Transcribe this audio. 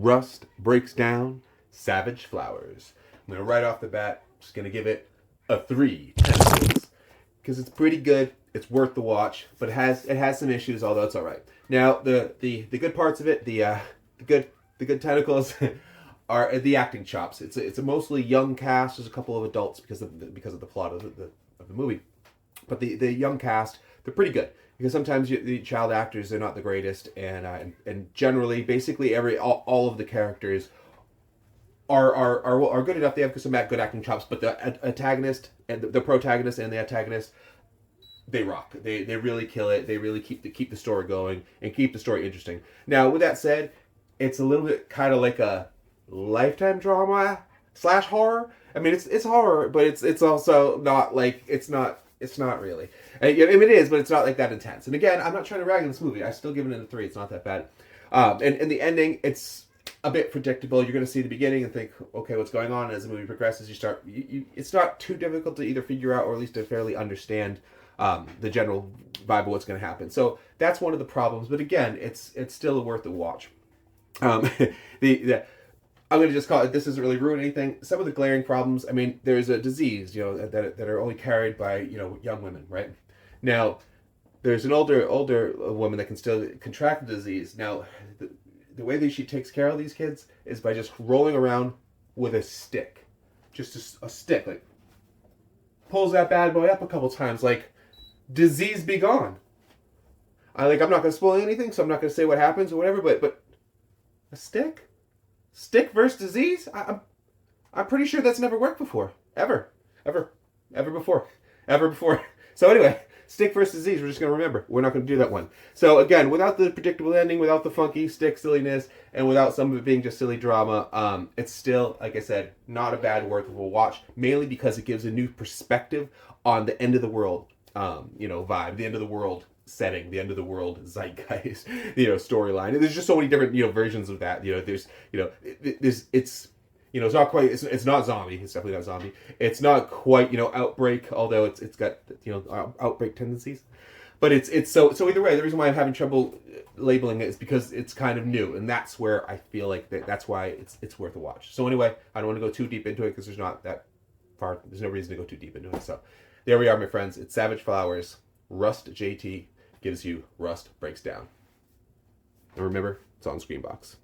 Rust Breaks Down Savage Flowers. I'm going to right off the bat, just going to give it a 3 Tentacles. Because it's pretty good, it's worth the watch, but it has some issues, although it's alright. Now, the good parts of it, the good Tentacles are the acting chops. It's a mostly young cast. There's a couple of adults because of the plot of the movie. But the young cast, they're pretty good. Because sometimes the child actors, they're not the greatest, and generally, basically all of the characters are good enough. They have some good acting chops, but the antagonist and the protagonist and the antagonist, they rock. They really kill it. They really keep the story going and keep the story interesting. Now, with that said, it's a little bit kind of like a Lifetime drama / horror. I mean, it's horror, but it's also not like it's not really. I mean, it is, but it's not like that intense. And again, I'm not trying to rag on this movie. I still give it a 3. It's not that bad. And the ending, it's a bit predictable. You're going to see the beginning and think, okay, what's going on? And as the movie progresses, it's not too difficult to either figure out or at least to fairly understand the general vibe of what's going to happen. So that's one of the problems. But again, it's still worth a watch. I'm going to just call it, this doesn't really ruin anything. Some of the glaring problems, I mean, there's a disease, that are only carried by, young women, right? Now, there's an older woman that can still contract the disease. Now, the way that she takes care of these kids is by just rolling around with a stick. Just a stick, like, pulls that bad boy up a couple times, like, disease be gone. I'm not going to spoil anything, so I'm not going to say what happens or whatever, but a stick? Stick versus disease? I'm pretty sure that's never worked before. Ever before. So anyway, stick versus disease, we're just going to remember. We're not going to do that one. So again, without the predictable ending, without the funky stick silliness, and without some of it being just silly drama, it's still, like I said, not a bad worth of a watch, mainly because it gives a new perspective on the end of the world, vibe, the end of the world setting, the end of the world zeitgeist, storyline. There's just so many different, versions of that. It's not quite, it's not zombie. It's definitely not zombie. It's not quite, outbreak, although it's got, outbreak tendencies. But it's so either way, the reason why I'm having trouble labeling it is because it's kind of new, and that's where I feel like that's why it's worth a watch. So anyway, I don't want to go too deep into it because there's not that far. There's no reason to go too deep into it. So there we are, my friends. It's Savage Flowers. RustJT gives you Rust Breaks Down. And remember, it's on Screenbox.